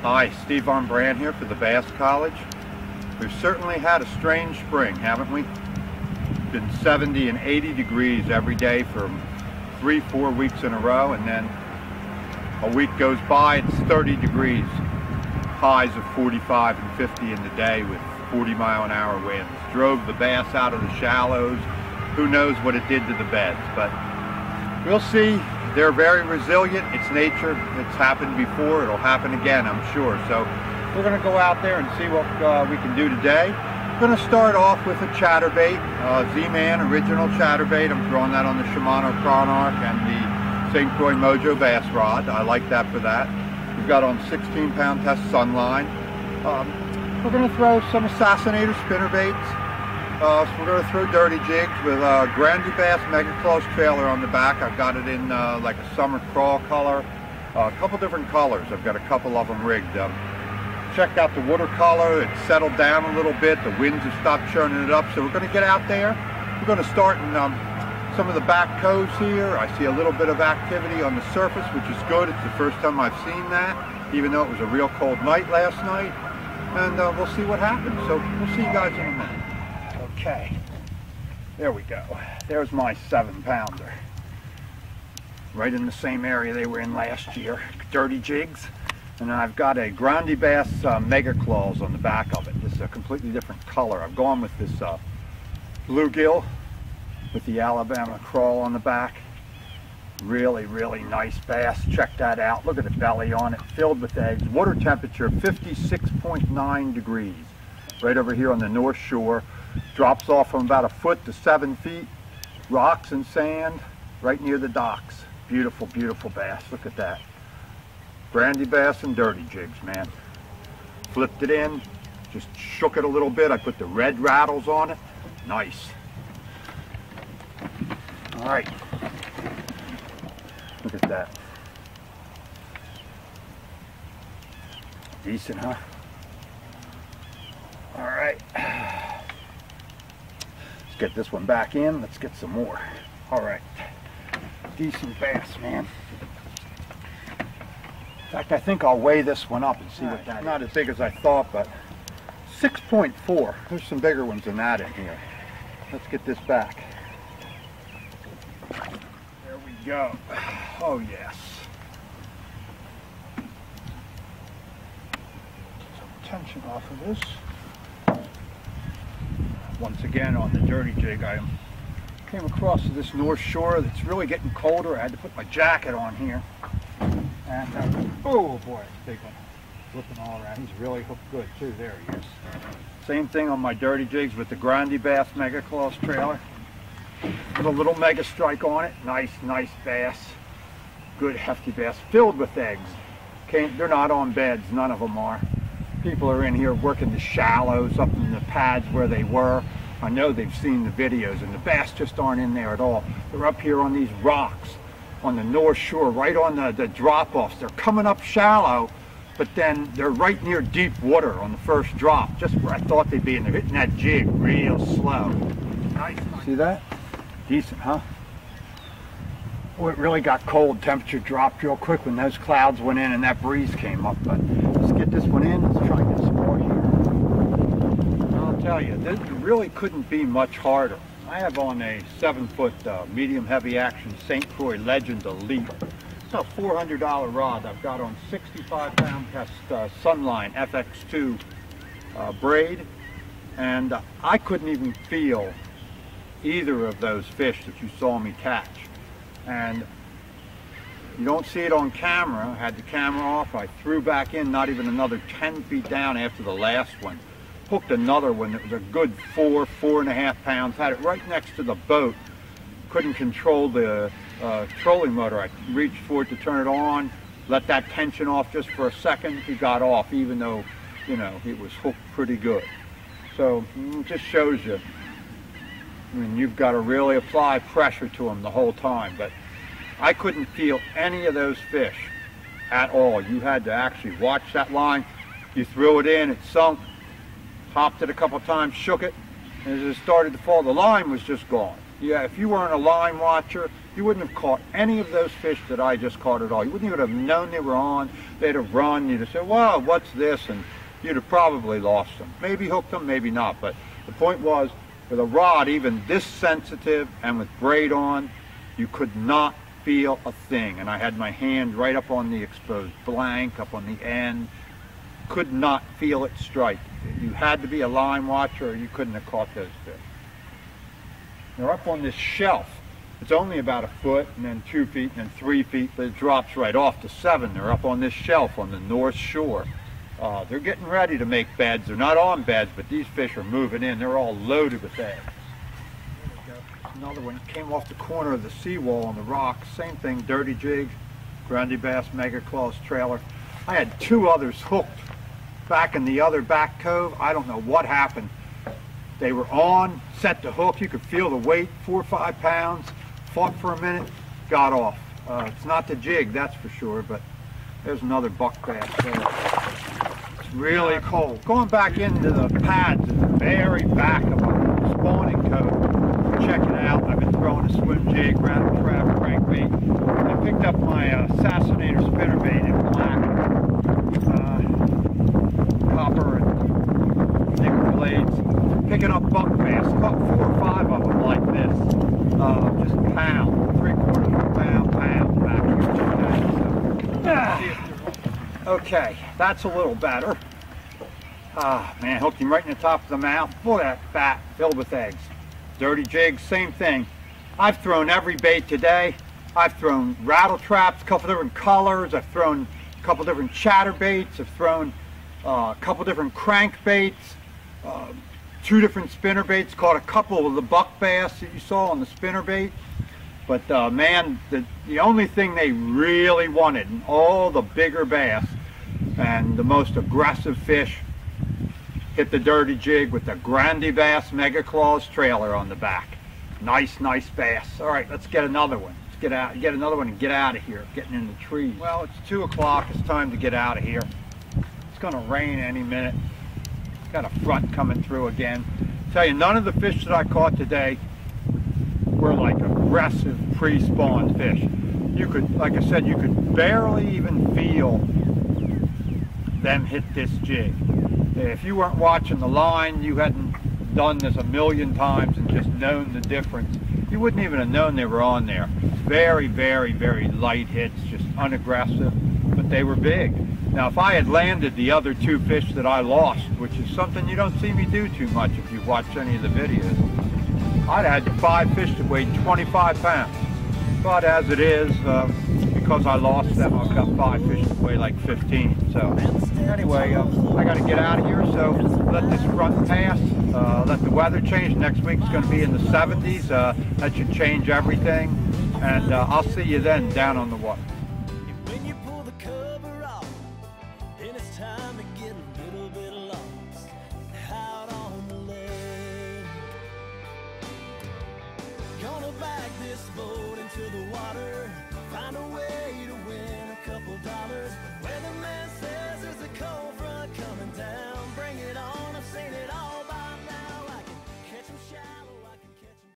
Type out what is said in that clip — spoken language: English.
Hi, Steve Vonbrandt here for the Bass College. We've certainly had a strange spring, haven't we? It's been 70 and 80 degrees every day for 3-4 weeks in a row, and then a week goes by, it's 30 degrees. Highs of 45 and 50 in the day with 40-mile-an-hour winds. Drove the bass out of the shallows. Who knows what it did to the beds, but we'll see. They're very resilient. It's nature. It's happened before. It'll happen again, I'm sure. So we're going to go out there and see what we can do today. We're going to start off with a chatterbait, Z-Man original chatterbait. I'm throwing that on the Shimano Chronarch and the St. Croix Mojo bass rod. I like that for that. We've got on 16-pound test Sunline. We're going to throw some Assassinator spinnerbaits. So we're going to throw dirty jigs with a Grandy Bass Mega Claws trailer on the back. I've got it in like a summer crawl color, a couple different colors. I've got a couple of them rigged. Checked out the watercolor. It's settled down a little bit. The winds have stopped churning it up. So we're going to get out there. We're going to start in some of the back coves here. I see a little bit of activity on the surface, which is good. It's the first time I've seen that, even though it was a real cold night last night. And we'll see what happens. So we'll see you guys in a minute. Okay, there we go. There's my 7-pounder. Right in the same area they were in last year. Dirty jigs. And then I've got a Grandy Bass Mega Claws on the back of it. This is a completely different color. I've gone with this bluegill with the Alabama crawl on the back. Really, really nice bass. Check that out. Look at the belly on it, filled with eggs. Water temperature 56.9 degrees. Right over here on the North Shore. Drops off from about 1 foot to 7 feet. Rocks and sand right near the docks. Beautiful, beautiful bass. Look at that. Grandy bass and dirty jigs, man. Flipped it in, just shook it a little bit. I put the red rattles on it. Nice. All right. Look at that. Decent, huh? All right. Get this one back in. Let's get some more. All right. Decent bass, man. In fact, I think I'll weigh this one up and see what that is. Not as big as I thought, but 6.4. There's some bigger ones than that in here. Let's get this back. There we go. Oh, yes. Some tension off of this. Once again on the dirty jig, I came across this North Shore that's really getting colder. I had to put my jacket on here. And, oh boy, it's a big one. Looking all around. He's really hooked good too. There he is. Same thing on my dirty jigs with the Grandy Bass Mega Claws trailer. Put a little Mega Strike on it. Nice, nice bass. Good hefty bass. Filled with eggs. They're not on beds. None of them are. People are in here working the shallows up in the pads where they were. I know they've seen the videos, and the bass just aren't in there at all. They're up here on these rocks on the North Shore, right on the drop-offs. They're coming up shallow, but then they're right near deep water on the first drop, just where I thought they'd be, and they're hitting that jig real slow. Nice. See that? Decent, huh? Oh, it really got cold. Temperature dropped real quick when those clouds went in and that breeze came up, but let's get this one in. Let's try and get some more here. I'll tell you, this really couldn't be much harder. I have on a 7-foot medium heavy action St. Croix Legend Elite. It's a $400 rod. I've got on 65-pound test Sunline FX2 braid, and I couldn't even feel either of those fish that you saw me catch. And you don't see it on camera. I had the camera off. I threw back in not even another 10 feet down after the last one. Hooked another one that was a good 4.5 pounds. Had it right next to the boat. Couldn't control the trolling motor. I reached for it to turn it on, let that tension off just for a second. He got off, even though, you know, it was hooked pretty good. So it just shows you. I mean, you've got to really apply pressure to them the whole time, but I couldn't feel any of those fish at all. You had to actually watch that line. You threw it in, it sunk, hopped it a couple times, shook it, and as it started to fall, the line was just gone. Yeah, if you weren't a line watcher, you wouldn't have caught any of those fish that I just caught at all. You wouldn't even have known they were on. They'd have run. You'd have said, wow, what's this? And you'd have probably lost them. Maybe hooked them, maybe not. But the point was, with a rod even this sensitive and with braid on, you could not feel a thing. And I had my hand right up on the exposed blank, up on the end. Could not feel it strike. You had to be a line watcher or you couldn't have caught those fish. They're up on this shelf. It's only about 1 foot and then 2 feet and then 3 feet, but it drops right off to 7. They're up on this shelf on the north shore. They're getting ready to make beds. They're not on beds, but these fish are moving in. They're all loaded with eggs. There we go. Another one came off the corner of the seawall on the rocks. Same thing, dirty jig, Grundy bass, mega claws, trailer. I had 2 others hooked back in the other back cove. I don't know what happened. They were on, set to hook. You could feel the weight, 4 or 5 pounds. Fought for a minute, got off. It's not the jig, that's for sure, but there's another buck bass there. It's really cold. Going back into the pads at the very back of a spawning cove. Check it out. I've been throwing a swim jig, rattle trap, crankbait. I picked up my Assassinator spinnerbait in black, copper and nickel blades. Picking up buck bass. Caught 4 or 5 of them like this. Just pound, 3/4 of a pound back here today. So, okay, that's a little better. Man, hooked him right in the top of the mouth. Boy, that fat, filled with eggs. Dirty jig, same thing. I've thrown every bait today. I've thrown rattle traps, a couple different colors. I've thrown a couple different chatterbaits. I've thrown a couple different crankbaits. 2 different spinnerbaits. Caught a couple of the buck bass that you saw on the spinnerbait. But man, the only thing they really wanted, and all the bigger bass and the most aggressive fish, hit the dirty jig with the Grundy bass mega claws trailer on the back. Nice bass. All right, let's get another one. Let's get another one and get out of here. Getting in the trees. Well, it's 2 o'clock. It's time to get out of here. It's going to rain any minute. Got a front coming through again. Tell you, none of the fish that I caught today were like aggressive pre-spawn fish. You could, like I said, you could barely even feel them hit this jig. If you weren't watching the line, you hadn't done this a million times and just known the difference, you wouldn't even have known they were on there. Very light hits, just unaggressive, but they were big. Now, if I had landed the other 2 fish that I lost, which is something you don't see me do too much if you watch any of the videos, I'd have had 5 fish that weighed 25 pounds. But as it is, because I lost them, I've got 5 fish that weigh like 15. So anyway, I got to get out of here, so let this front pass, let the weather change. Next week's going to be in the 70s. That should change everything. And I'll see you then down on the water. Time to get a little bit lost out on the lake. Gonna back this boat into the water, find a